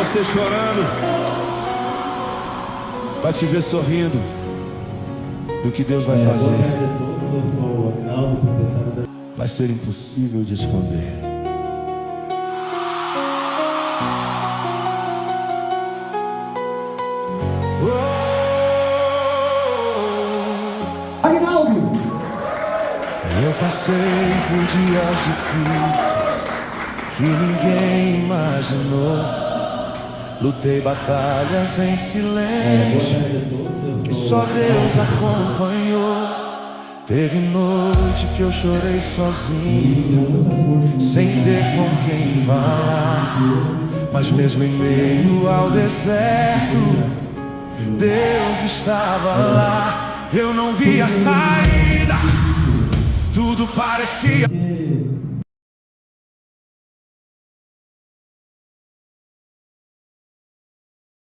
você chorando, vai te ver sorrindo. E o que Deus vai fazer vai ser impossível de esconder. Eu passei por dias difíceis que ninguém imaginou. Lutei batalhas em silêncio que só Deus acompanhou. Teve noite que eu chorei sozinho, sem ter com quem falar. Mas mesmo em meio ao deserto, Deus estava lá. Eu não via saída, tudo parecia